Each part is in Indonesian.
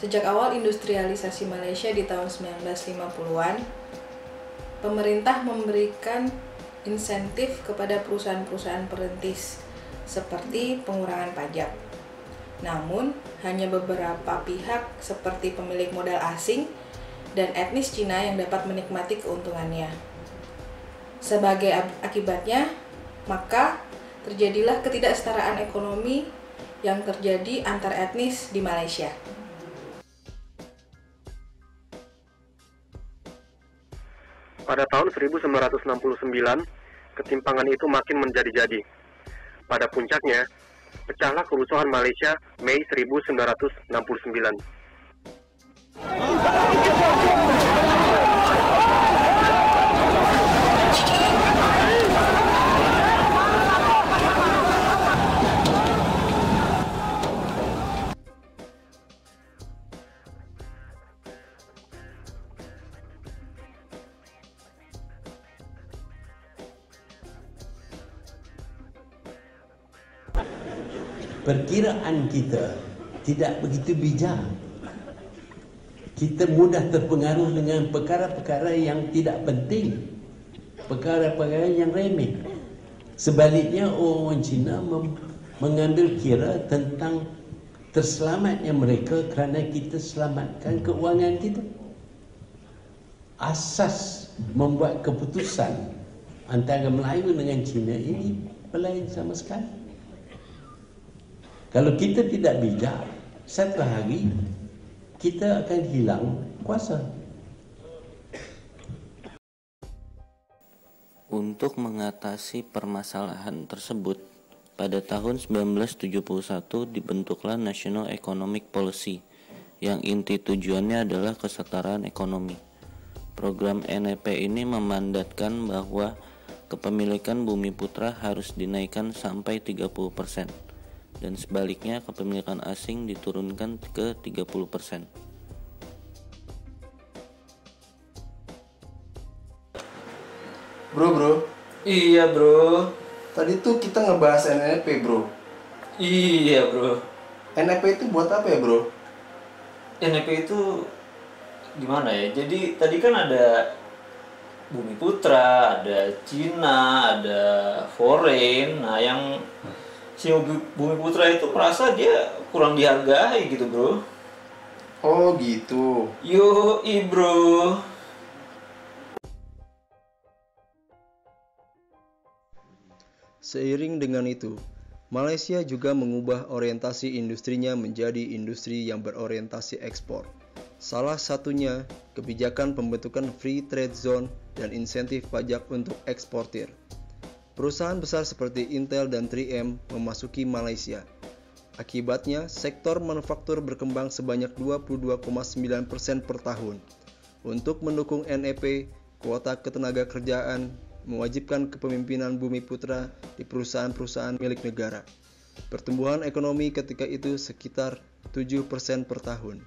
Sejak awal industrialisasi Malaysia di tahun 1950-an, pemerintah memberikan insentif kepada perusahaan-perusahaan perintis seperti pengurangan pajak. Namun, hanya beberapa pihak seperti pemilik modal asing dan etnis Cina yang dapat menikmati keuntungannya. Sebagai akibatnya, maka terjadilah ketidaksetaraan ekonomi yang terjadi antar etnis di Malaysia. Pada tahun 1969, ketimpangan itu makin menjadi-jadi. Pada puncaknya, pecahlah kerusuhan Malaysia Mei 1969. Perkiraan kita tidak begitu bijak. Kita mudah terpengaruh dengan perkara-perkara yang tidak penting, perkara-perkara yang remeh. Sebaliknya, orang Cina mengambil kira tentang terselamatnya mereka kerana kita selamatkan keuangan kita. Asas membuat keputusan antara Melayu dengan Cina ini berlain sama sekali. Kalau kita tidak bijak, satu hari kita akan hilang kuasa. Untuk mengatasi permasalahan tersebut, pada tahun 1971 dibentuklah National Economic Policy yang inti tujuannya adalah kesetaraan ekonomi. Program NEP ini memandatkan bahwa kepemilikan bumi putra harus dinaikkan sampai 30%. Dan sebaliknya kepemilikan asing diturunkan ke 30%. Bro. Iya bro. Tadi tuh kita ngebahas NEP bro. Iya bro. NEP itu buat apa ya bro? NEP itu gimana ya? Jadi tadi kan ada Bumi Putra, ada Cina, ada Foreign. Nah yang si Bumi Putra itu merasa dia kurang dihargai gitu bro. Oh gitu. Yoi bro. Seiring dengan itu, Malaysia juga mengubah orientasi industrinya menjadi industri yang berorientasi ekspor. Salah satunya kebijakan pembentukan Free Trade Zone dan insentif pajak untuk eksportir. Perusahaan besar seperti Intel dan 3M memasuki Malaysia. Akibatnya, sektor manufaktur berkembang sebanyak 22,9% per tahun. Untuk mendukung NEP, kuota ketenagakerjaan mewajibkan kepemimpinan bumi putra di perusahaan-perusahaan milik negara. Pertumbuhan ekonomi ketika itu sekitar 7% per tahun.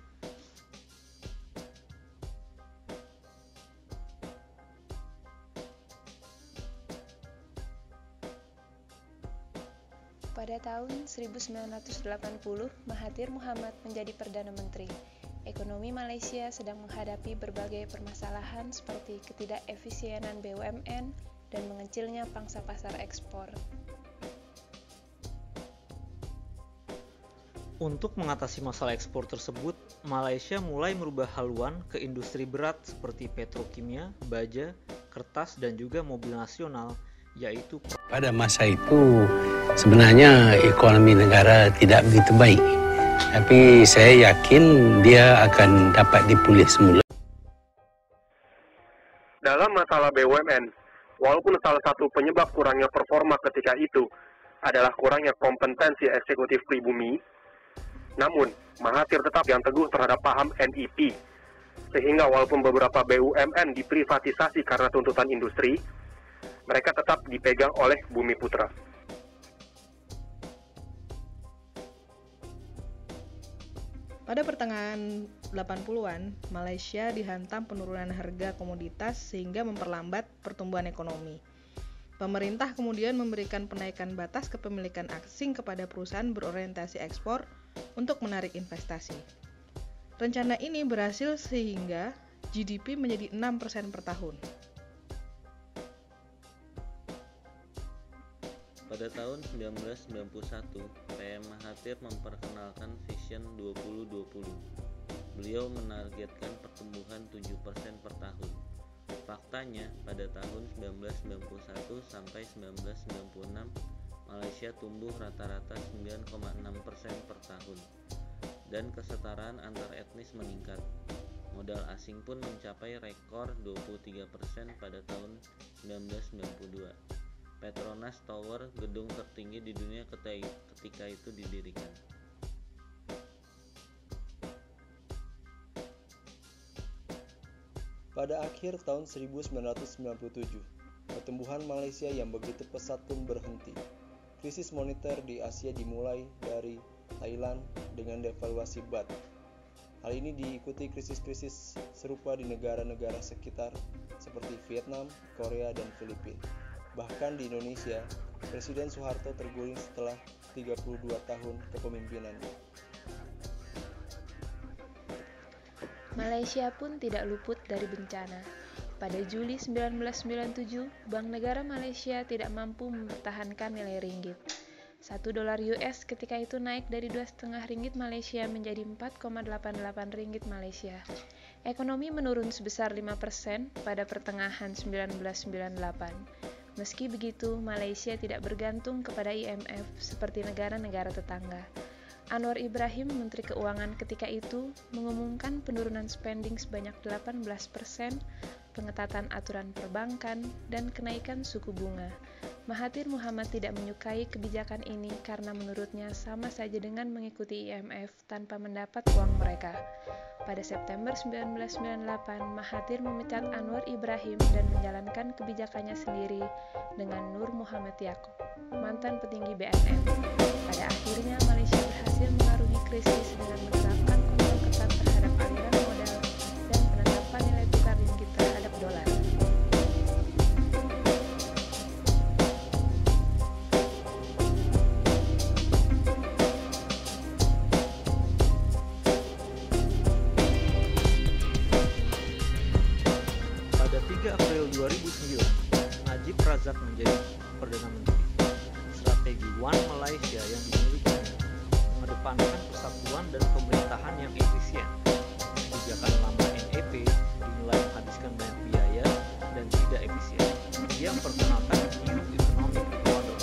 Pada tahun 1980, Mahathir Mohamad menjadi Perdana Menteri. Ekonomi Malaysia sedang menghadapi berbagai permasalahan seperti ketidakefisienan BUMN dan mengecilnya pangsa pasar ekspor. Untuk mengatasi masalah ekspor tersebut, Malaysia mulai merubah haluan ke industri berat seperti petrokimia, baja, kertas, dan juga mobil nasional, yaitu pada masa itu sebenarnya ekonomi negara tidak begitu baik, tapi saya yakin dia akan dapat dipulih semula. Dalam masalah BUMN, walaupun salah satu penyebab kurangnya performa ketika itu adalah kurangnya kompetensi eksekutif pribumi, namun Mahathir tetap yang teguh terhadap paham NEP, sehingga walaupun beberapa BUMN diprivatisasi karena tuntutan industri, mereka tetap dipegang oleh Bumi Putra. Pada pertengahan 80-an, Malaysia dihantam penurunan harga komoditas sehingga memperlambat pertumbuhan ekonomi. Pemerintah kemudian memberikan penaikan batas kepemilikan asing kepada perusahaan berorientasi ekspor untuk menarik investasi. Rencana ini berhasil sehingga GDP menjadi 6% per tahun. Pada tahun 1991, PM Mahathir memperkenalkan Vision 2020. Beliau menargetkan pertumbuhan 7% per tahun. Faktanya, pada tahun 1991 sampai 1996, Malaysia tumbuh rata-rata 9,6% per tahun, dan kesetaraan antar etnis meningkat. Modal asing pun mencapai rekor 23% pada tahun 1992. Petronas Tower, gedung tertinggi di dunia ketika itu didirikan. Pada akhir tahun 1997, pertumbuhan Malaysia yang begitu pesat pun berhenti. Krisis moneter di Asia dimulai dari Thailand dengan devaluasi baht. Hal ini diikuti krisis-krisis serupa di negara-negara sekitar seperti Vietnam, Korea, dan Filipina. Bahkan di Indonesia, Presiden Soeharto terguling setelah 32 tahun kepemimpinannya. Malaysia pun tidak luput dari bencana. Pada Juli 1997, Bank Negara Malaysia tidak mampu mempertahankan nilai ringgit. $1 ketika itu naik dari 2,5 ringgit Malaysia menjadi 4,88 ringgit Malaysia. Ekonomi menurun sebesar 5% pada pertengahan 1998. Meski begitu, Malaysia tidak bergantung kepada IMF seperti negara-negara tetangga. Anwar Ibrahim, Menteri Keuangan ketika itu, mengumumkan penurunan spending sebanyak 18%, pengetatan aturan perbankan, dan kenaikan suku bunga. Mahathir Muhammad tidak menyukai kebijakan ini karena menurutnya sama saja dengan mengikuti IMF tanpa mendapat uang mereka. Pada September 1998, Mahathir memecat Anwar Ibrahim dan menjalankan kebijakannya sendiri dengan Nur Muhammad Yaakob, mantan petinggi BNN. Pada akhirnya, Malaysia berhasil mengarungi krisis dengan menerapkan kontrol ketat terhadap aliran modal dan penetapan nilai tukar ringgit terhadap dolar. Pada 3 April 2009, Najib Razak menjadi Perdana Menteri. Strategi One Malaysia yang dimilikinya mengedepankan persatuan dan pemerintahan yang efisien. Kebijakan lama NEP dinilai menghabiskan banyak biaya dan tidak efisien. Dia memperkenalkan New Economic Model.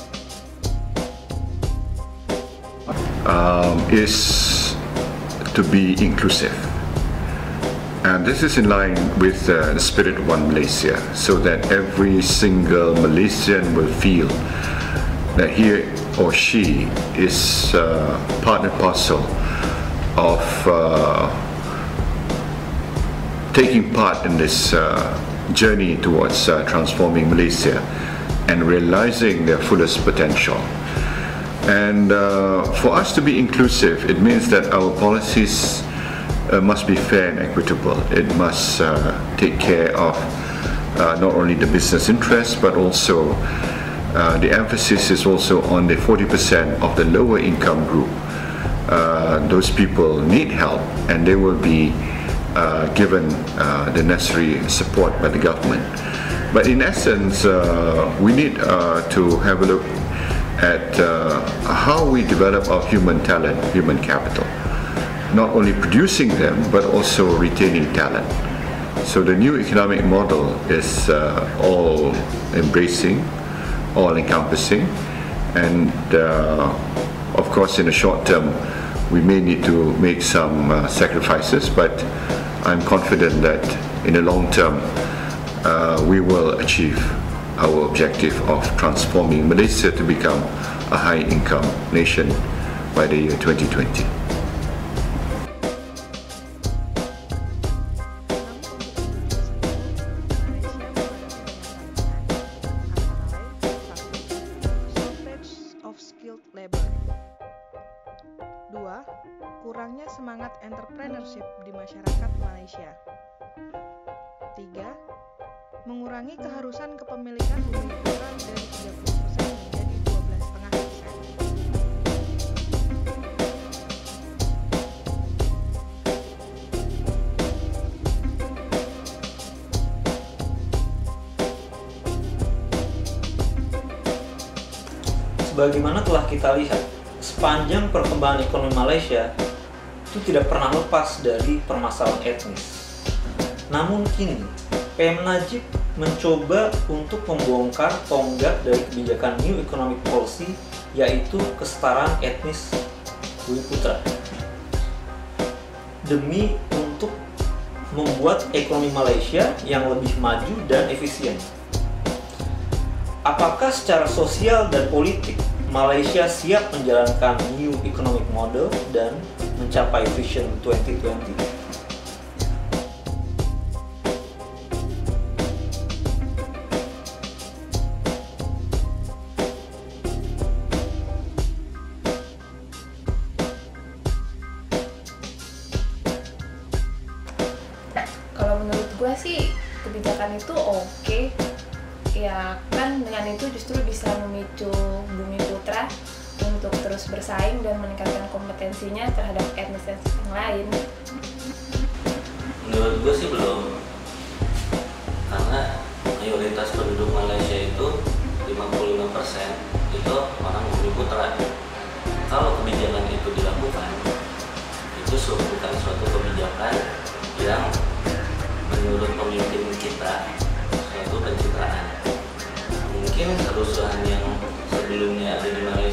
Is to be inclusive. And this is in line with the spirit of One Malaysia, so that every single Malaysian will feel that he or she is part and parcel of taking part in this journey towards transforming Malaysia and realizing their fullest potential. And for us to be inclusive, it means that our policies must be fair and equitable. It must take care of not only the business interests, but also the emphasis is also on the 40% of the lower income group. Those people need help, and they will be given the necessary support by the government. But in essence, we need to have a look at how we develop our human talent, human capital. Not only producing them, but also retaining talent. So the new economic model is all embracing, all encompassing, and of course in the short term we may need to make some sacrifices, but I'm confident that in the long term we will achieve our objective of transforming Malaysia to become a high income nation by the year 2020. Kurangnya semangat entrepreneurship di masyarakat Malaysia. 3. Mengurangi keharusan kepemilikan bumi putra dari 30% menjadi 12,5%. sebagaimana telah kita lihat, sepanjang perkembangan ekonomi Malaysia itu tidak pernah lepas dari permasalahan etnis. Namun kini, PM Najib mencoba untuk membongkar tonggak dari kebijakan New Economic Policy, yaitu kesetaraan etnis Bumiputra, demi untuk membuat ekonomi Malaysia yang lebih maju dan efisien. Apakah secara sosial dan politik Malaysia siap menjalankan New Economic Model dan mencapai Vision 2020? Kalau menurut gue sih kebijakan itu oke. Ya kan dengan itu justru bisa memicu Bumiputra untuk terus bersaing dan meningkatkan kompetensinya terhadap etnis yang lain. Menurut gue sih belum, karena mayoritas penduduk Malaysia itu 55% itu orang Bumiputra. Kalau kebijakan itu dilakukan, itu bukan suatu kebijakan yang menurut pemimpin kita suatu pencitraan. Mungkin kerusuhan yang sebelumnya ada di Malaysia